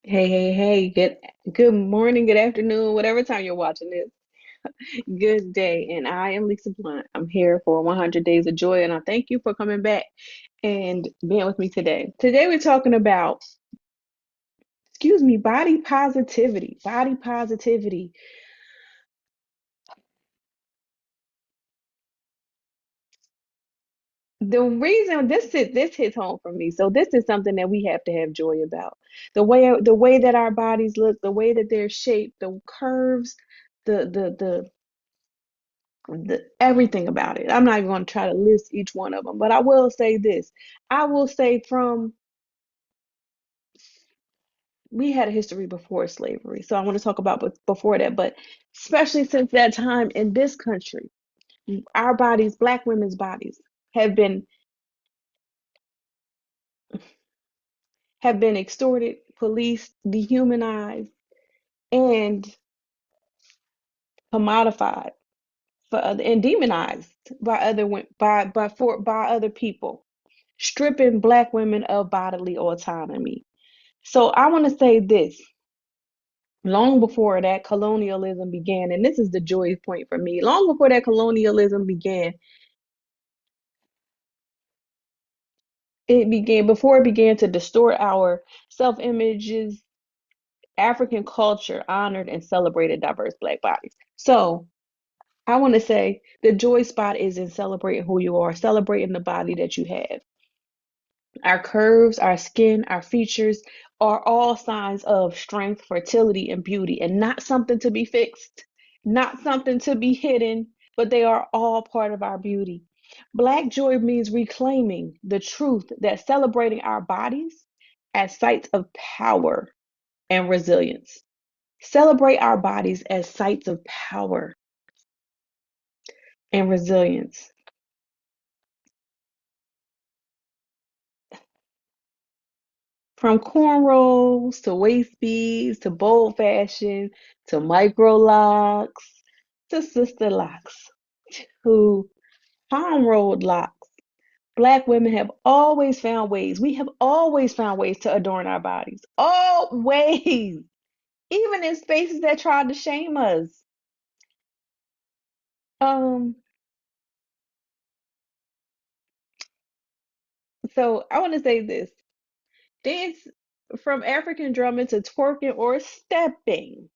Hey. Good morning, good afternoon, whatever time you're watching this. Good day. And I am Lisa Blunt. I'm here for 100 Days of Joy, and I thank you for coming back and being with me today. Today we're talking about, body positivity. Body positivity. The reason this hits home for me. So this is something that we have to have joy about. The way that our bodies look, the way that they're shaped, the curves, the everything about it. I'm not even going to try to list each one of them, but I will say this. I will say from we had a history before slavery, so I want to talk about before that, but especially since that time in this country, our bodies, Black women's bodies, have been extorted, policed, dehumanized, and commodified and demonized by by other people, stripping Black women of bodily autonomy. So I want to say this. Long before that colonialism began, and this is the joy point for me, long before that colonialism began, before it began to distort our self-images, African culture honored and celebrated diverse Black bodies. So I want to say the joy spot is in celebrating who you are, celebrating the body that you have. Our curves, our skin, our features are all signs of strength, fertility, and beauty, and not something to be fixed, not something to be hidden, but they are all part of our beauty. Black joy means reclaiming the truth that celebrating our bodies as sites of power and resilience. Celebrate our bodies as sites of power and resilience. From cornrows to waist beads to bold fashion to micro locks to sister locks to palm rolled locks. Black women have always found ways. We have always found ways to adorn our bodies. Always. Even in spaces that tried to shame us. Um, so I want to say this. Dance from African drumming to twerking or stepping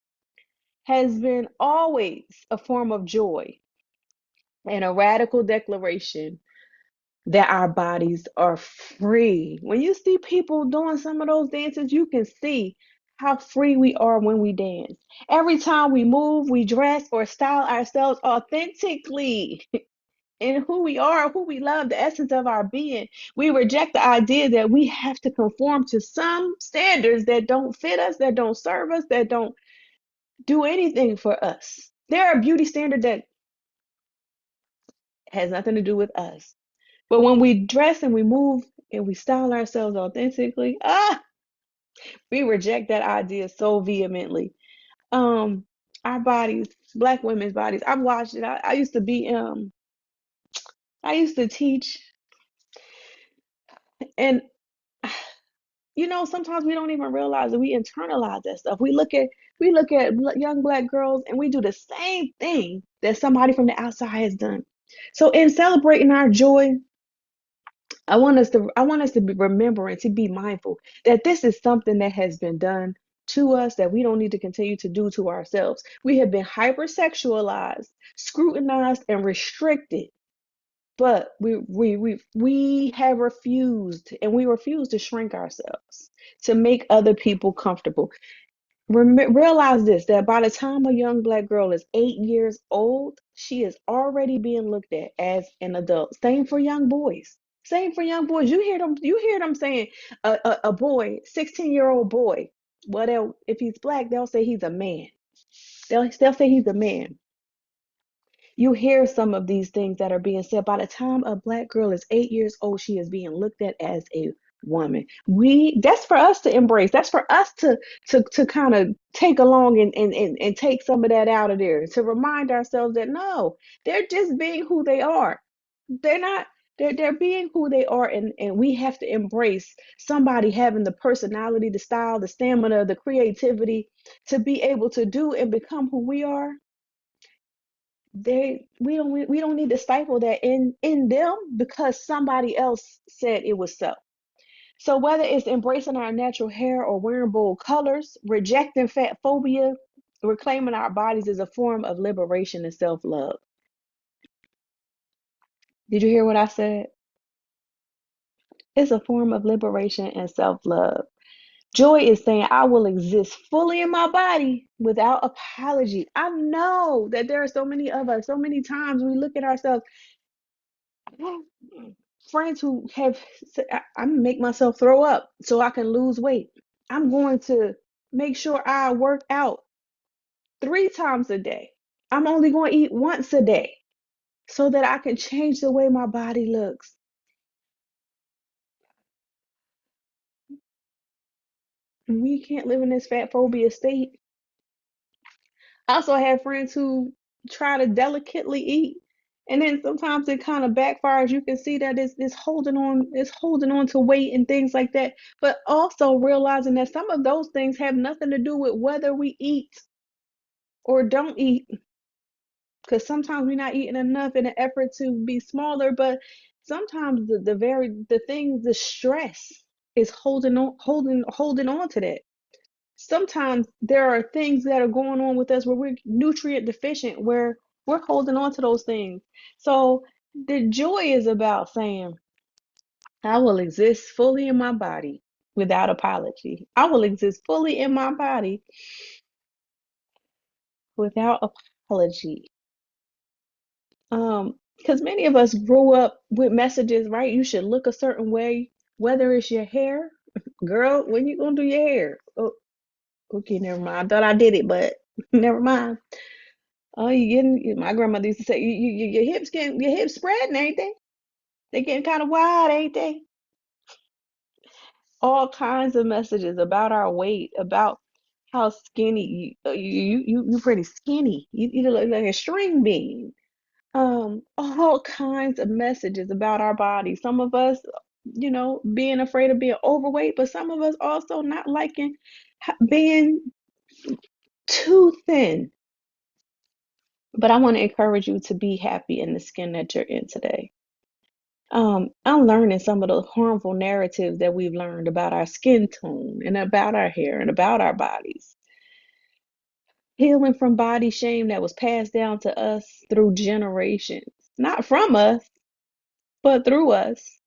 has been always a form of joy and a radical declaration that our bodies are free. When you see people doing some of those dances, you can see how free we are when we dance. Every time we move, we dress or style ourselves authentically in who we are, who we love, the essence of our being. We reject the idea that we have to conform to some standards that don't fit us, that don't serve us, that don't do anything for us. There are beauty standards that has nothing to do with us. But when we dress and we move and we style ourselves authentically, we reject that idea so vehemently. Um, our bodies, Black women's bodies. I've watched it. I used to be I used to teach, and sometimes we don't even realize that we internalize that stuff. We look at young Black girls and we do the same thing that somebody from the outside has done. So in celebrating our joy, I want us to be remembering to be mindful that this is something that has been done to us that we don't need to continue to do to ourselves. We have been hypersexualized, scrutinized, and restricted, but we have refused, and we refuse to shrink ourselves to make other people comfortable. Realize this, that by the time a young Black girl is 8 years old, she is already being looked at as an adult. Same for young boys. Same for young boys. You hear them saying a boy, 16-year-old boy. Well, if he's Black, they'll say he's a man. They'll say he's a man. You hear some of these things that are being said. By the time a Black girl is 8 years old, she is being looked at as a woman. That's for us to embrace. That's for us to kind of take along and take some of that out of there, to remind ourselves that no, they're just being who they are. They're not. They're being who they are, and we have to embrace somebody having the personality, the style, the stamina, the creativity to be able to do and become who we are. We don't need to stifle that in them because somebody else said it was so. So whether it's embracing our natural hair or wearing bold colors, rejecting fat phobia, reclaiming our bodies is a form of liberation and self-love. Did you hear what I said? It's a form of liberation and self-love. Joy is saying, I will exist fully in my body without apology. I know that there are so many of us, so many times we look at ourselves, friends who have said, I'm gonna make myself throw up so I can lose weight. I'm going to make sure I work out 3 times a day. I'm only going to eat once a day so that I can change the way my body looks. We can't live in this fat phobia state. I also have friends who try to delicately eat, and then sometimes it kind of backfires. You can see that it's holding on to weight and things like that. But also realizing that some of those things have nothing to do with whether we eat or don't eat, because sometimes we're not eating enough in an effort to be smaller, but sometimes the stress is holding on to that. Sometimes there are things that are going on with us where we're nutrient deficient, where we're holding on to those things. So the joy is about saying, I will exist fully in my body without apology. I will exist fully in my body without apology. Because many of us grew up with messages, right? You should look a certain way, whether it's your hair. Girl, when you gonna do your hair? Oh, okay, never mind. I thought I did it, but never mind. Oh, you getting? My grandmother used to say, your hips spreading, ain't they? They getting kind of wide, ain't they? All kinds of messages about our weight, about how skinny you pretty skinny. You look like a string bean. All kinds of messages about our bodies. Some of us, being afraid of being overweight, but some of us also not liking being too thin. But I want to encourage you to be happy in the skin that you're in today. I'm learning some of the harmful narratives that we've learned about our skin tone and about our hair and about our bodies. Healing from body shame that was passed down to us through generations, not from us, but through us.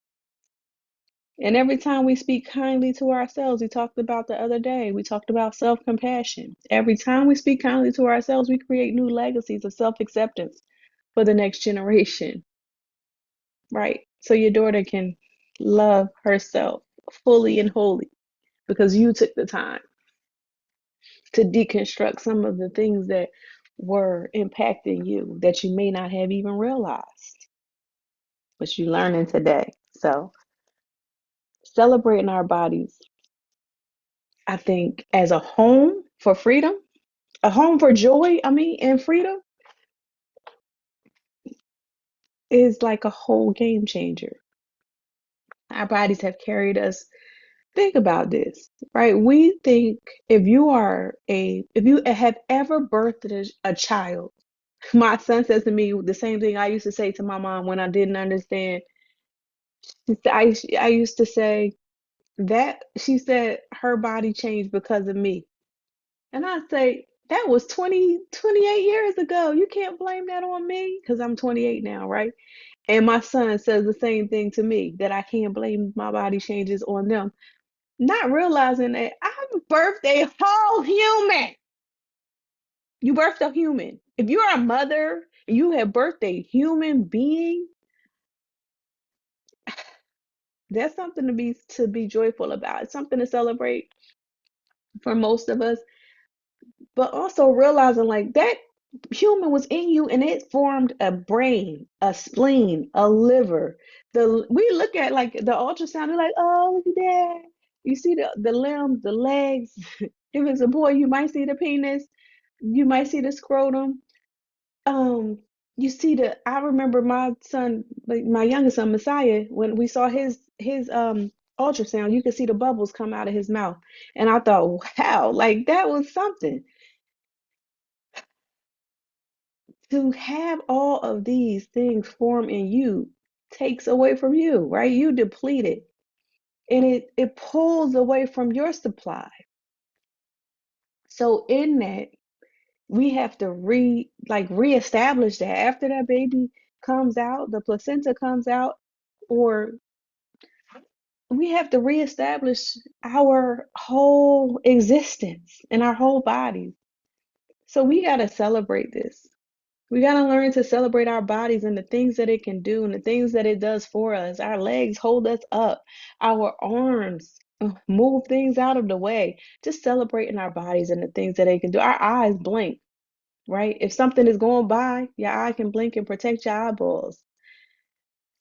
And every time we speak kindly to ourselves, we talked about the other day, we talked about self compassion. Every time we speak kindly to ourselves, we create new legacies of self acceptance for the next generation, right? So your daughter can love herself fully and wholly because you took the time to deconstruct some of the things that were impacting you that you may not have even realized, but you're learning today. So celebrating our bodies, I think, as a home for freedom, a home for joy, and freedom is like a whole game changer. Our bodies have carried us. Think about this, right? We think if you have ever birthed a child, my son says to me the same thing I used to say to my mom when I didn't understand. I used to say that she said her body changed because of me. And I say, that was 28 years ago. You can't blame that on me because I'm 28 now, right? And my son says the same thing to me, that I can't blame my body changes on them. Not realizing that I birthed a whole human. You birthed a human. If you're a mother, you have birthed a human being, that's something to be joyful about. It's something to celebrate for most of us. But also realizing like that human was in you and it formed a brain, a spleen, a liver. We look at like the ultrasound, we're like, oh, look at that. You see the limbs, the legs. If it's a boy, you might see the penis, you might see the scrotum. Um, you see I remember my son, like my youngest son Messiah, when we saw his ultrasound, you could see the bubbles come out of his mouth. And I thought, wow, like that was something. To have all of these things form in you takes away from you, right? You deplete it. And it pulls away from your supply. So in that, we have to reestablish that after that baby comes out, the placenta comes out, or we have to reestablish our whole existence and our whole bodies. So we got to celebrate this. We got to learn to celebrate our bodies and the things that it can do and the things that it does for us. Our legs hold us up, our arms move things out of the way. Just celebrating our bodies and the things that they can do. Our eyes blink, right? If something is going by, your eye can blink and protect your eyeballs.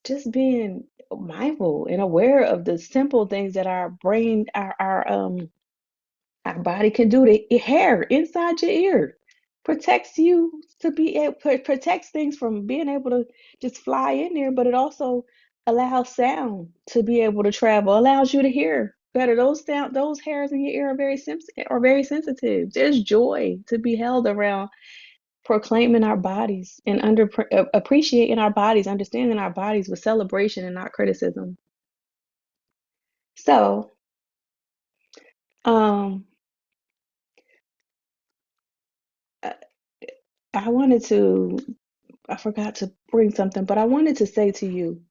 Just being mindful and aware of the simple things that our brain, our body can do. The hair inside your ear protects you to be able, protects things from being able to just fly in there, but it also allows sound to be able to travel, allows you to hear better. Those hairs in your ear are very sensitive. There's joy to be held around proclaiming our bodies and appreciating our bodies, understanding our bodies with celebration and not criticism. So, um, I I wanted to, I forgot to bring something, but I wanted to say to you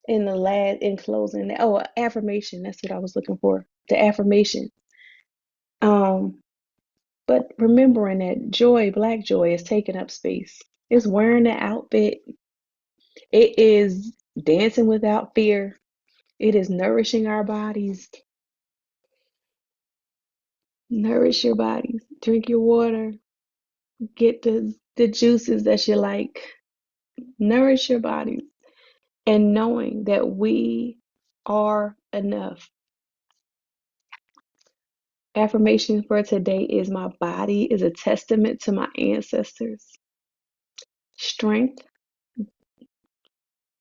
in closing, oh, affirmation. That's what I was looking for. The affirmation. Um, but remembering that joy, black joy, is taking up space. It's wearing the outfit. It is dancing without fear. It is nourishing our bodies. Nourish your bodies. Drink your water. Get the juices that you like. Nourish your bodies. And knowing that we are enough. Affirmation for today is my body is a testament to my ancestors' strength.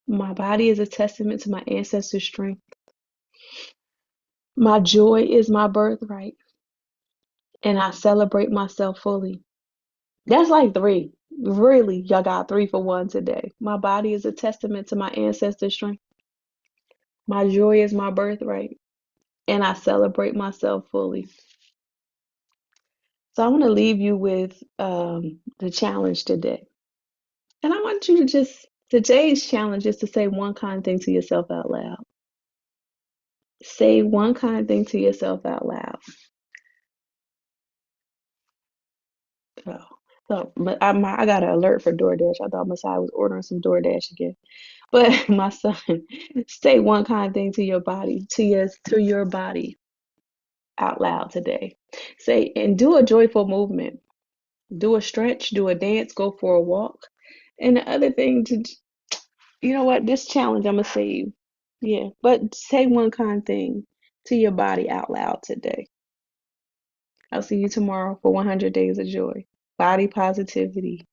My body is a testament to my ancestors' strength. My joy is my birthright, and I celebrate myself fully. That's like three. Really, y'all got three for one today. My body is a testament to my ancestors' strength. My joy is my birthright, and I celebrate myself fully. So I want to leave you with the challenge today. And I want you to today's challenge is to say one kind thing to yourself out loud. Say one kind thing to yourself out loud. Oh, so, but I got an alert for DoorDash. I thought Messiah was ordering some DoorDash again. But my son, say one kind thing to your body, to your body out loud today. Say and do a joyful movement. Do a stretch, do a dance, go for a walk. And the other thing you know what? This challenge I'm gonna save. Yeah, but say one kind thing to your body out loud today. I'll see you tomorrow for 100 Days of Joy. Body positivity.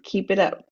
Keep it up.